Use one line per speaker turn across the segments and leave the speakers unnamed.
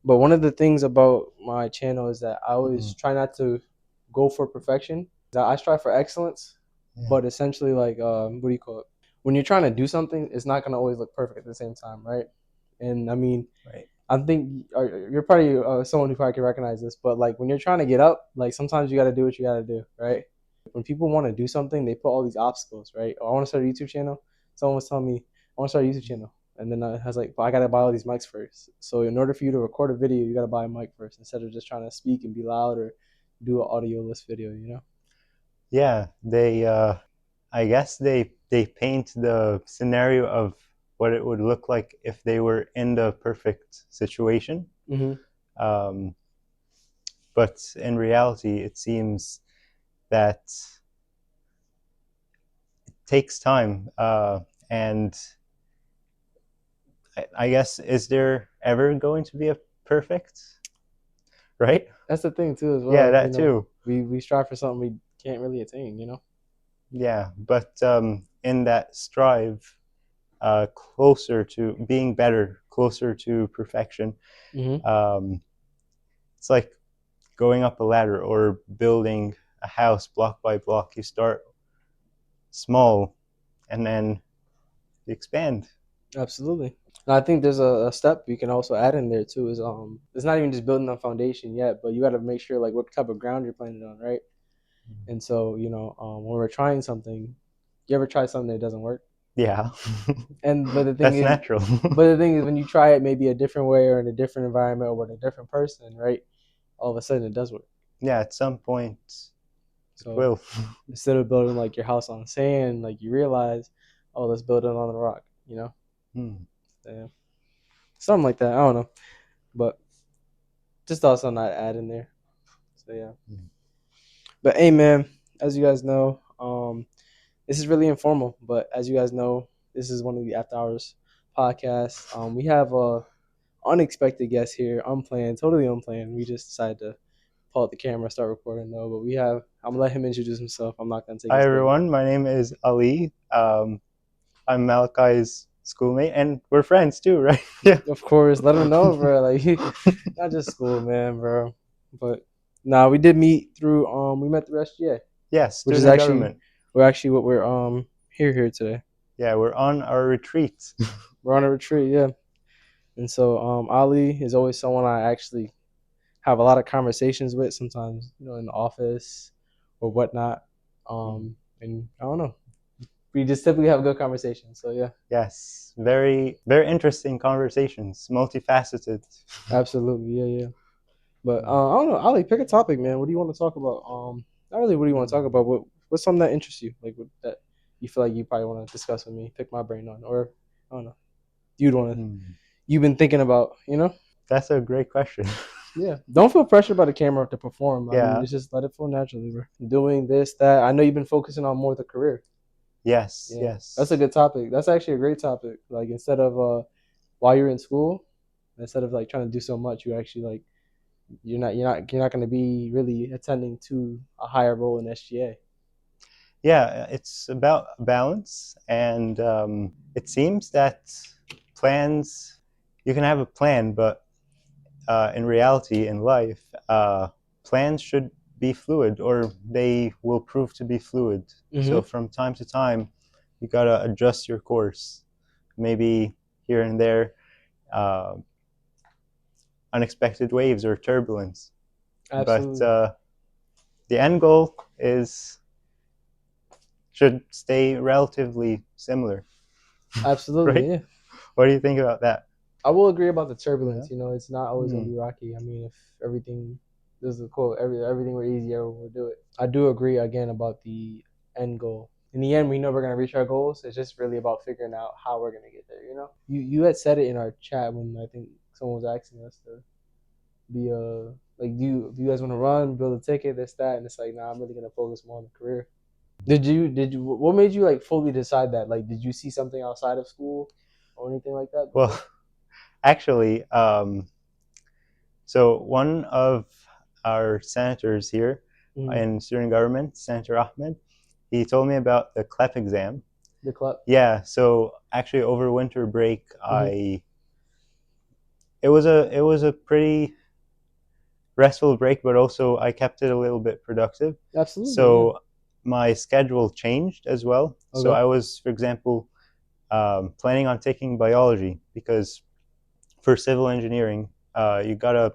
But one of the things about my channel is that I always try not to go for perfection. I strive for excellence, but essentially, like, what do you call it? When you're trying to do something, it's not gonna always look perfect at the same time, right? And I mean,
Right.
I think you're probably someone who probably can recognize this, but like when you're trying to get up, like sometimes you got to do what you got to do, right? When people want to do something, they put all these obstacles, right? Oh, I want to start a YouTube channel. Someone was telling me I want to start a YouTube channel, and then I was like, but I got to buy all these mics first. So in order for you to record a video, you got to buy a mic first instead of just trying to speak and be loud or do an audio-less video, you know?
Yeah, they I guess they paint the scenario of what it would look like if they were in the perfect situation.
Mm-hmm.
Um, but in reality, it seems that it takes time. And I guess, is there ever going to be a perfect, right?
That's the thing too, as
Yeah,
well. You
that
know,
too.
we strive for something we can't really attain. You know.
Yeah, but in that strive, closer to being better, closer to perfection,
Mm-hmm.
um, it's like going up a ladder or building a house block by block. You start small and then you expand.
Absolutely. And I think there's a step you can also add in there too is it's not even just building a foundation yet, but you got to make sure like what type of ground you're planting on, right? And so when we're trying something, you ever try something that doesn't work?
Yeah,
And
that's natural.
but the thing is when you try it maybe a different way or in a different environment or with a different person, right? All of a sudden it does work.
Yeah, at some point it
So
will.
instead of building like your house on sand, like you realize, oh, let's build it on the rock, you know?
Hmm.
Yeah. Something like that. I don't know, but just thought something I'd add in there. So yeah. But hey, man, as you guys know, this is really informal. But as you guys know, this is one of the After Hours podcasts. We have a unexpected guest here, unplanned, totally unplanned. We just decided to pull out the camera, start recording though. But we have. I'm gonna let him introduce himself. I'm not gonna take
Hi
his thunder.
everyone, my name is Ali. I'm Malachi's schoolmate, and we're friends too, right? Yeah.
Of course, let him know, bro. Like, not just school, man, bro. But nah, we did meet through. We met through SGA,
Yes,
which is
student
actually
government.
what we're here today.
Yeah, we're on our retreat.
We're on a retreat, yeah. And so Ali is always someone I actually have a lot of conversations with. Sometimes in the office or whatnot. And I don't know, we just typically have good conversations. So yeah,
Yes, very very interesting conversations, multifaceted.
absolutely, yeah, yeah. But I don't know, Ali, pick a topic, man. What do you want to talk about? Not really. What do you want to talk about? What's something that interests you, like that you feel like you probably want to discuss with me, pick my brain on, or I don't know, you'd want to. You've been thinking about,
That's a great question.
Yeah. Don't feel pressured by the camera to perform. I mean,
Yeah.
it's just let it flow naturally, bro. Doing this, that. I know you've been focusing on more the career.
Yes.
Yeah. That's a
Yes.
good topic. That's actually a great topic. Like instead of while you're in school, instead of like trying to do so much, you actually like you're not going to be really attending to a higher role in SGA.
Yeah, it's about balance, and it seems that plans. You can have a plan, but in reality, in life, plans should be fluid, or they will prove to be fluid. So
Mm-hmm.
from time to time, you gotta adjust your course. Maybe here and there, uh, unexpected waves or turbulence. But
Absolutely.
the end goal is should stay relatively similar,
Absolutely.
right?
Yeah.
What do you think about that?
I will agree about the
Yeah.
turbulence. It's not always gonna
Hmm.
be rocky. I mean, if everything, this is a quote, everything were easy, everyone would do it. I do agree again about the end goal. In the end, we know we're gonna reach our goals. It's just really about figuring out how we're gonna get there. You had said it in our chat when I think someone was asking us to be like, do you guys want to run, build a ticket, this that, and it's like, nah, I'm really gonna focus more on the career. Did you what made you like fully decide that? Like, did you see something outside of school or anything like that before?
Well, actually, so one of our senators here
Mm-hmm.
in student government, Senator Ahmed, he told me about the CLEP exam.
The club.
Yeah, so actually over winter break,
Mm-hmm.
I it was a pretty restful break, but also I kept it a little bit productive.
Absolutely.
So my schedule changed as well. So
Okay.
I was, for example, planning on taking biology because for civil engineering, you gotta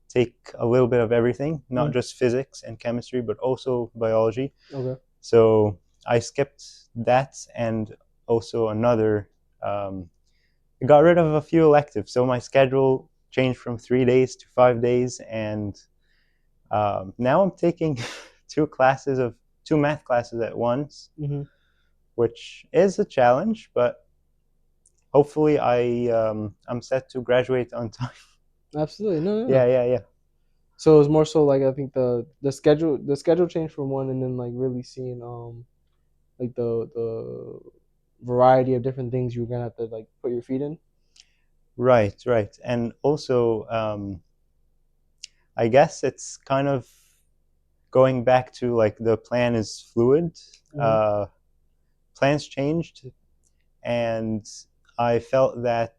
take a little bit of everything, not just physics and chemistry, but also biology.
Okay.
So I skipped that and also another. I got rid of a few electives, so my schedule changed from 3 days to 5 days, and now I'm taking two math classes at once,
Mm-hmm.
which is a challenge, but hopefully I'm set to graduate on time.
Absolutely. No, no.
Yeah.
So it's more so like I think the schedule changed for one, and then like really seeing like the variety of different things you're gonna have to like put your feet in.
Right, and also I guess it's kind of going back to like the plan is fluid.
Mm-hmm.
Plans changed, and I felt that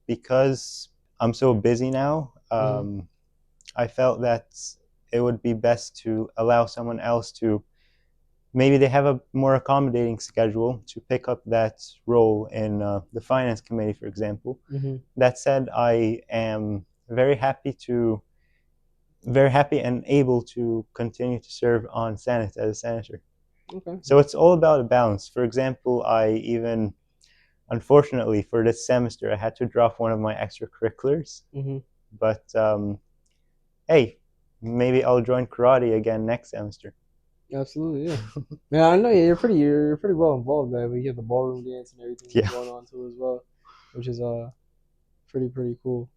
because I'm so busy now,
Mm-hmm.
I felt that it would be best to allow someone else to maybe they have a more accommodating schedule to pick up that role in the finance committee, for example.
Mm-hmm.
That said, I am very happy and able to continue to serve on Senate as a senator.
Okay.
So it's all about a balance. For example, unfortunately, for this semester, I had to drop one of my extracurriculars.
Mm-hmm.
But hey, maybe I'll join karate again next semester.
Absolutely, yeah. Man, I know you're pretty well involved, man. We have the ballroom dance and everything
Yeah.
going on too as well, which is pretty cool.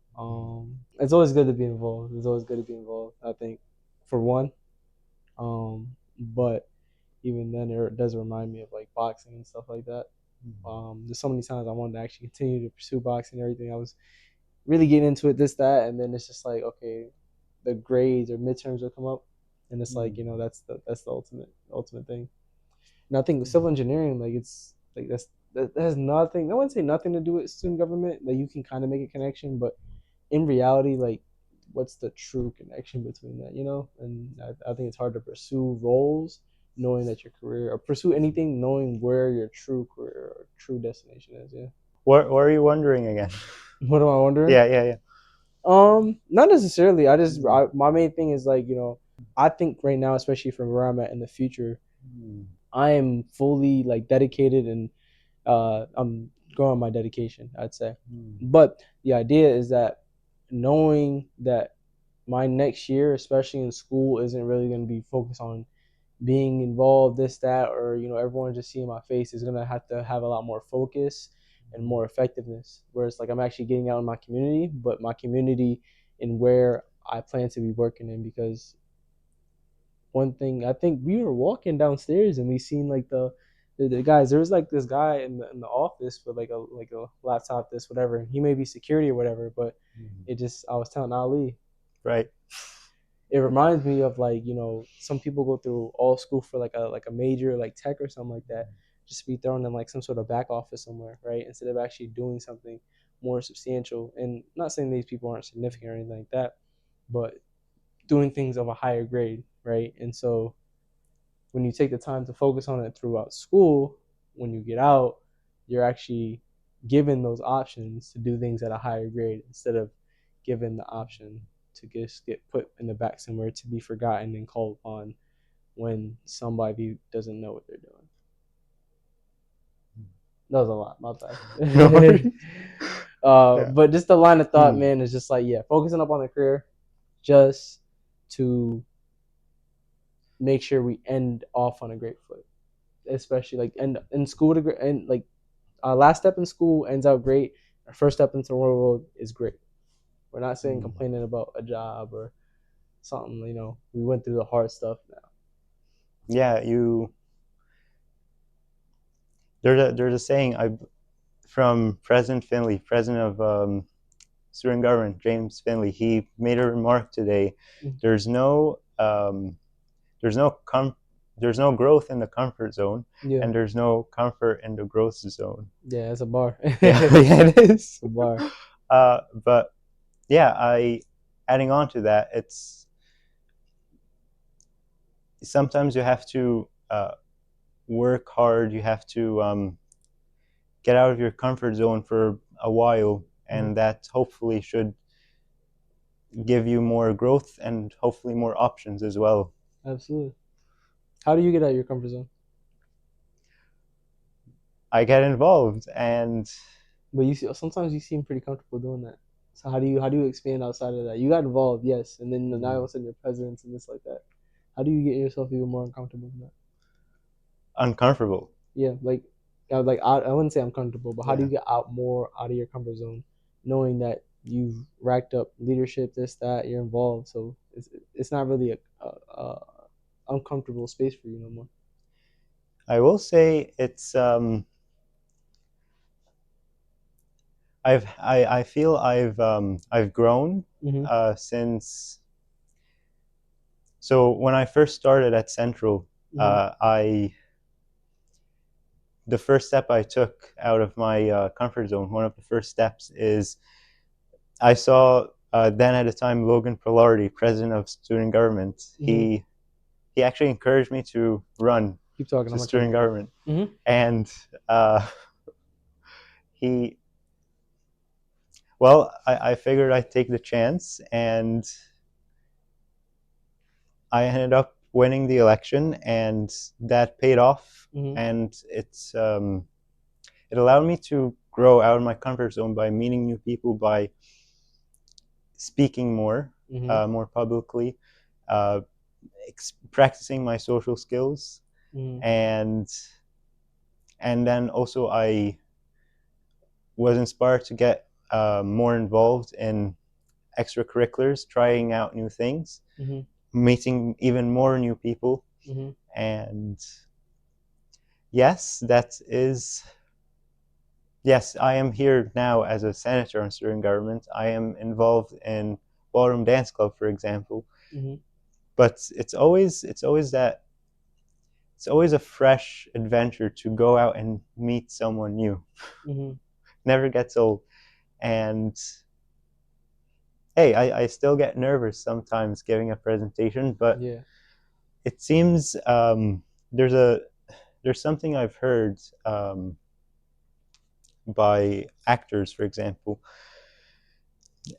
It's always good to be involved. It's always good to be involved. I think, for one, but even then, it does remind me of like boxing and stuff like that. There's so many times I wanted to actually continue to pursue boxing and everything. I was really getting into it, this, that, and then it's just like, okay, the grades or midterms will come up, and it's like, that's the ultimate thing. And I think with civil engineering, like it's like that has nothing. I wouldn't say nothing to do with student government. Like you can kind of make a connection, but in reality, like what's the true connection between that? And I think it's hard to pursue roles knowing that your career, or pursue anything knowing where your true career or true destination is. Yeah.
What are you wondering again?
What am I wondering?
Yeah.
Not necessarily. My main thing is like, I think right now, especially from where I'm at in the future, I am fully like dedicated, and I'm going on my dedication, I'd say. But the idea is that knowing that my next year, especially in school, isn't really going to be focused on being involved, this, that, or everyone just seeing my face, is going to have a lot more focus and more effectiveness. Whereas like I'm actually getting out in my community, but my community in where I plan to be working in, because one thing I think, we were walking downstairs and we seen like the guys. There was like this guy in the office with like a laptop, this, whatever, and he may be security or whatever, but I was telling Ali,
Right.
it reminds me of like, some people go through all school for like a major like tech or something like that, just to be thrown in like some sort of back office somewhere, right? Instead of actually doing something more substantial. And not saying these people aren't significant or anything like that, but doing things of a higher grade, right? And so when you take the time to focus on it throughout school, when you get out, you're actually given those options to do things at a higher grade, instead of given the option to just get put in the back somewhere to be forgotten and called upon when somebody doesn't know what they're doing. That was a lot, my bad.
Yeah.
But just the line of thought, man, is just like, focusing up on the career, just to make sure we end off on a great foot, especially like end in school and like our last step in school ends out great. Our first step into the real world is great. We're not saying complaining about a job or something. We went through the hard stuff now.
Yeah, there's a saying from President Finley, president of student government, James Finley. He made a remark today. There's no there's no growth in the comfort zone, and there's no comfort in the growth zone.
Yeah, it's a bar.
Yeah, it is
a bar.
But adding on to that, it's sometimes you have to work hard. You have to get out of your comfort zone for a while, and that hopefully should give you more growth and hopefully more options as well.
Absolutely. How do you get out of your comfort zone?
I get involved, and
But sometimes you seem pretty comfortable doing that. So how do you expand outside of that? You got involved, yes, and then now all of a sudden you're president and this like that. How do you get yourself even more uncomfortable than that?
uncomfortable.
Yeah, I wouldn't say uncomfortable, but how do you get more out of your comfort zone, knowing that you've racked up leadership, this, that, you're involved, so it's not really a uncomfortable space for you no more.
I will say it's I feel I've grown
Mm-hmm.
since. So when I first started at Central,
Mm-hmm.
I the first step I took out of my comfort zone, one of the first steps is I saw then at the time Logan Polardi, president of student government.
Mm-hmm.
He actually encouraged me to run
Keep talking.
to
I'm gonna try to
student
get
government,
it. Mm-hmm.
and he well, I figured I'd take the chance, and I ended up winning the election, and that paid off,
Mm-hmm.
and it allowed me to grow out of my comfort zone by meeting new people, by speaking
Mm-hmm.
more publicly, uh, practicing my social skills,
Mm-hmm.
and then also I was inspired to get more involved in extracurriculars, trying out new things,
Mm-hmm.
meeting even more new people,
Mm-hmm.
and yes, that is. Yes, I am here now as a senator on student government. I am involved in ballroom dance club, for example.
Mm-hmm.
But it's always a fresh adventure to go out and meet someone new.
Mm-hmm.
Never gets old. And hey, I still get nervous sometimes giving a presentation, but
Yeah.
it seems there's a there's something I've heard by actors, for example.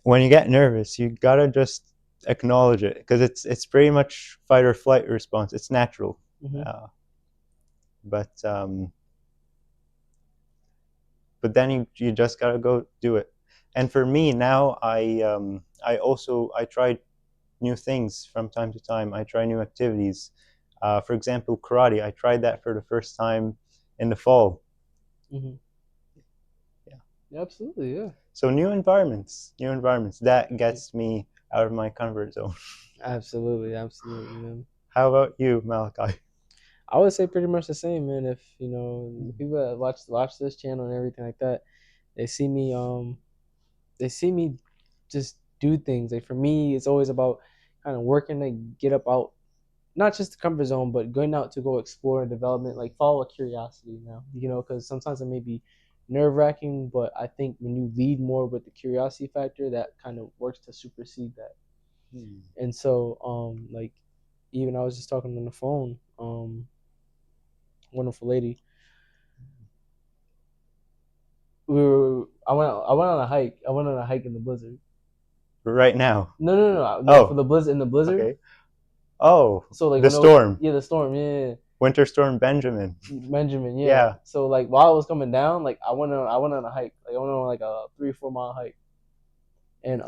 When you get nervous, you gotta just acknowledge it because it's pretty much fight or flight response. It's natural,
Mm-hmm.
uh, but then you just gotta go do it. And for me now, I try new things from time to time. I try new activities. For example, karate. I tried that for the first time in the fall.
Mm-hmm.
Yeah.
Absolutely, yeah.
So new environments. That gets me out of my comfort zone.
Absolutely, absolutely, man.
How about you, Malachi?
I would say pretty much the same, man. If the people that watch this channel and everything like that, they see me they see me just do things. Like for me, it's always about kind of working to get up out, not just the comfort zone, but going out to go explore and development. Like follow a curiosity now, because sometimes it may be nerve wracking, but I think when you lead more with the curiosity factor, that kind of works to supersede that. And so, like even I was just talking on the phone, wonderful lady. I went on a hike. I went on a hike in the blizzard.
Right now.
No, for
Oh,
the blizzard in the blizzard.
okay. Oh,
So like
the
when it was,
storm.
yeah, the storm, yeah,
Winter Storm Benjamin.
Benjamin, yeah.
Yeah.
So like while it was coming down, like I went on a hike. Like I went on like a 3 or 4 mile hike, and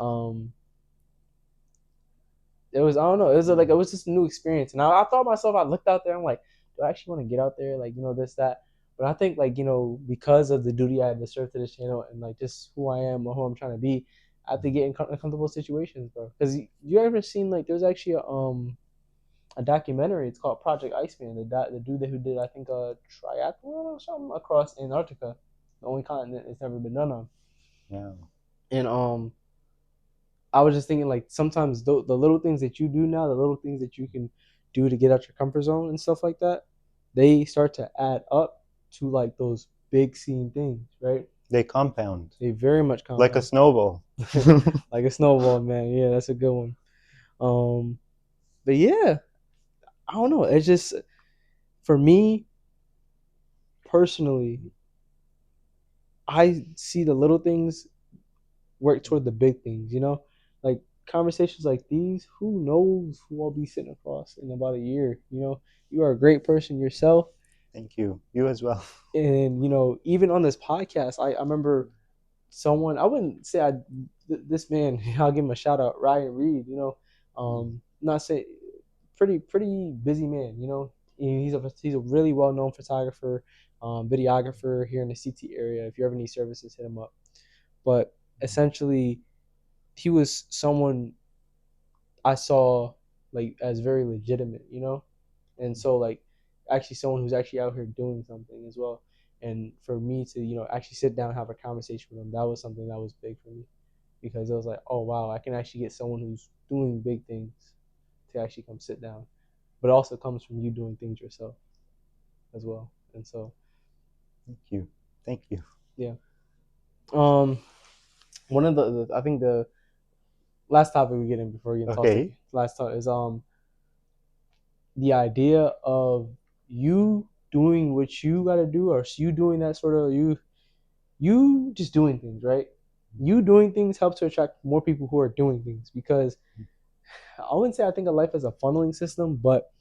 it was, I don't know, it was just a new experience. And I thought myself, I looked out there, I'm like, do I actually want to get out there, like this that. But I think like because of the duty I have to serve to this channel and like just who I am or who I'm trying to be, I have to get in uncomfortable situations, bro. Because you ever seen like there's actually a documentary. It's called Project Iceman. The dude who did, I think, a triathlon or something across Antarctica, the only continent it's never been done on.
Yeah.
And I was just thinking like sometimes the little things that you do now, the little things that you can do to get out your comfort zone and stuff like that, they start to add up to like those big scene things, right?
They compound
They very much
like a
compound.
snowball.
Like a snowball, man. Yeah, that's a good one. Um, but yeah, I don't know. It's just for me personally, I see the little things work toward the big things. Like conversations like these. Who knows who I'll be sitting across in about a year? You are a great person yourself,
Thank you. You as well.
and even on this podcast, I remember someone. I wouldn't say this man. I'll give him a shout out, Ryan Reed. Not say pretty busy man. He's a really well known photographer, videographer here in the CT area. If you ever need services, hit him up. But essentially, he was someone I saw like as very legitimate, and so like actually someone who's actually out here doing something as well. And for me to actually sit down and have a conversation with him, that was something that was big for me because it was like, oh wow, I can actually get someone who's doing big things to actually come sit down, but it also comes from you doing things yourself as well. And so
Thank you. Thank you.
yeah, um, one of the I think the last topic we get in before we get tossed
Okay.
last time is the idea of you doing what you got to do, or you doing that sort of you just doing things, right? You doing things helps to attract more people who are doing things, because I wouldn't say I think of life as a funneling system, but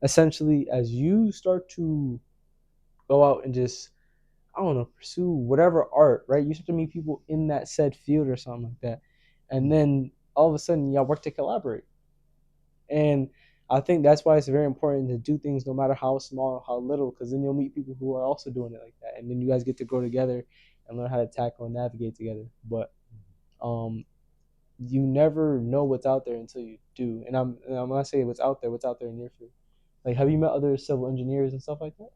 essentially as you start to go out and just, I don't know, pursue whatever art, right? You start to meet people in that said field or something like that, and then all of a sudden y'all work to collaborate. And I think that's why it's very important to do things no matter how small or how little, because then you'll meet people who are also doing it like that, and then you guys get to grow together and learn how to tackle and navigate together. But um, you never know what's out there until you do. And I'm not saying what's out there in your field. Like, have you met other civil engineers and stuff like that?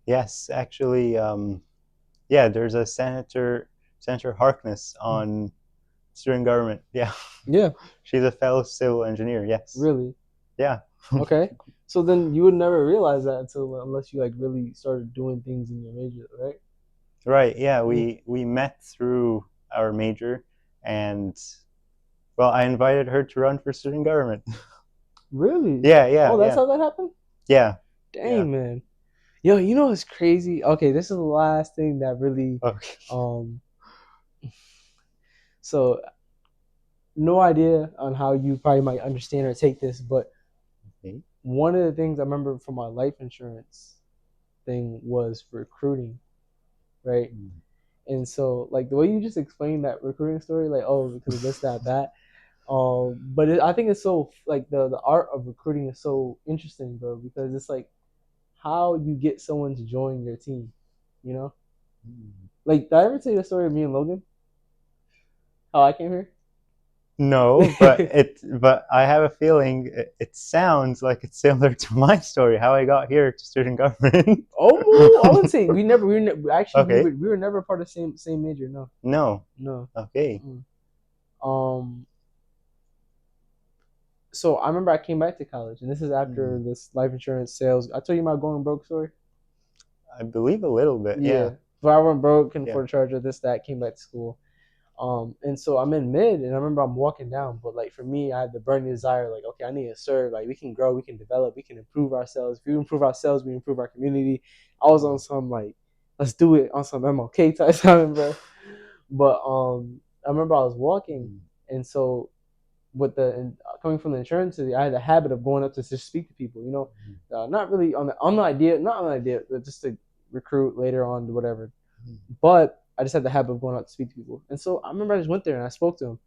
Yes, actually, yeah, there's a Senator Harkness on student government. Yeah,
Yeah,
she's a fellow civil engineer. Yes.
really.
Yeah.
Okay. So then you would never realize that unless you like really started doing things in your major, right?
Right. Yeah,
Mm.
we met through our major, and well, I invited her to run for student government.
Really?
Yeah, yeah,
Oh, that's
yeah,
how that happened?
yeah, yeah.
Dang, man. Yo, it's crazy. Okay, this is the last thing that really
Okay.
um so no idea on how you probably might understand or take this, but
Okay.
one of the things I remember from my life insurance thing was recruiting, right? And so like the way you just explained that recruiting story, like, oh, because of this, that, that. But I think it's so like the art of recruiting is so interesting, bro, because it's like how you get someone to join your team, you know? Like, did I ever tell you the story of me and Logan? How I came here?
No, but I have a feeling it sounds like it's similar to my story, how I got here to student government.
Oh, I wouldn't say actually
Okay.
we were never part of the same major. No,
No.
no.
Okay.
Mm-mm. Um, so I remember I came back to college, and this is after this life insurance sales. I told you my going broke story.
I believe a little bit.
Yeah,
Yeah.
but I went broke, couldn't
Yeah.
afford a charger, this, that, came back to school. And so I'm in mid, and I remember I'm walking down, but like for me, I had the burning desire, like, okay, I need to serve. Like, we can grow, we can develop, we can improve ourselves. If we improve ourselves, we improve our community. I was on some like, let's do it on some MLK type time, bro. But I remember I was walking, and so with coming from the insurance city, I had the habit of going up to just speak to people. Not really not on the idea, but just to recruit later on, whatever. But I just had the habit of going out to speak to people. And so I remember I just went there and I spoke to them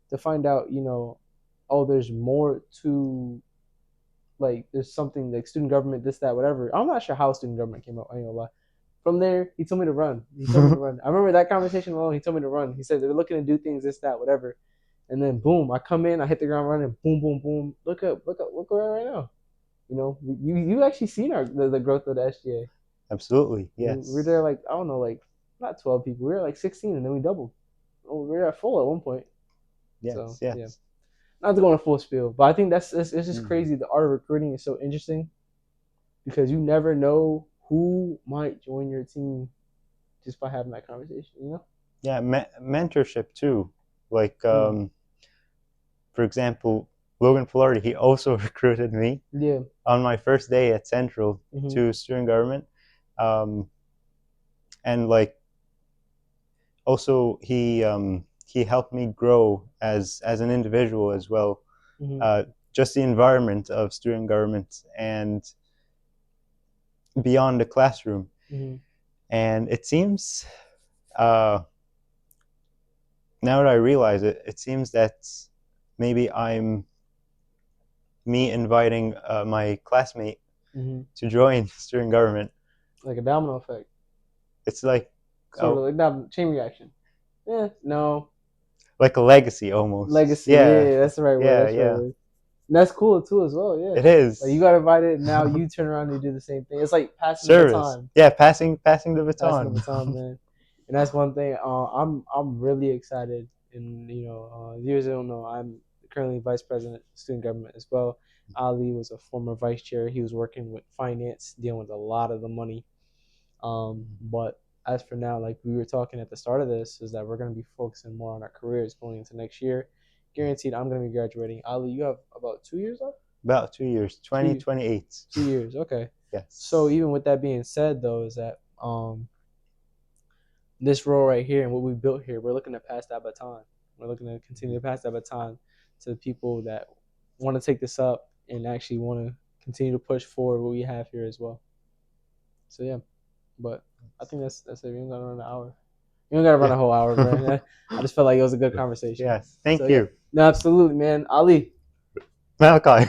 to find out, oh, there's more to, like, there's something like student government, this, that, whatever. I'm not sure how student government came up. I ain't gonna lie. From there, he told me to run. He told me to run. I remember that conversation alone. He told me to run. He said they're looking to do things, this, that, whatever. And then boom, I come in, I hit the ground running, boom, boom, boom. Look around right now. You actually seen the growth of the SGA.
Absolutely.
We're
Yes.
there like, I don't know, like not 12 people. We were like 16, and then we doubled. Oh, we were at full at one point. So
Yes.
yeah,
Yes.
not to go on a full spiel, but I think it's just
Mm.
crazy. The art of recruiting is so interesting because you never know who might join your team just by having that conversation.
Yeah. Mentorship too. Like, for example, Logan Florida, he also recruited me
Yeah.
on my first day at Central
Mhm.
to student government. And like, also he helped me grow as an individual as well.
Mhm.
Just the environment of student government and beyond the classroom.
Mhm.
And it seems, now that I realize it, it seems that maybe I'm me inviting my classmate
Mhm.
to join student government.
Like a domino effect,
It's like,
sort of
oh,
like that chain reaction. Yeah. No.
like a legacy almost.
Legacy.
Yeah,
Yeah. That's the right word.
yeah,
That's the right
yeah.
word. And that's cool too as well. Yeah.
It
Like you
is
got invited, now you turn around and you do the same thing. It's like passing the
service.
baton.
Yeah, passing the
Passing the
baton.
baton, man. And that's one thing. I'm really excited. And viewers don't know, I'm currently vice president of student government as well. Ali was a former vice chair. He was working with finance, dealing with a lot of the money. But as for now, like we were talking at the start of this, is that we're going to be focusing more on our careers going into next year. Guaranteed, I'm going to be graduating. Ali, you have about 2 years left.
About 2 years,
2
2028.
2 years, okay.
Yes.
So even with that being said, though, is that this role right here and what we built here, we're looking to pass that baton. We're looking to continue to pass that baton to the people that want to take this up and actually want to continue to push forward what we have here as well. So yeah, but I think that's it. We don't gotta run an hour. You don't gotta run
Yeah.
a whole hour, man. I just felt like it was a good conversation.
Yes. Thank
So yeah,
you,
no, absolutely, man. Ali.
Malachi.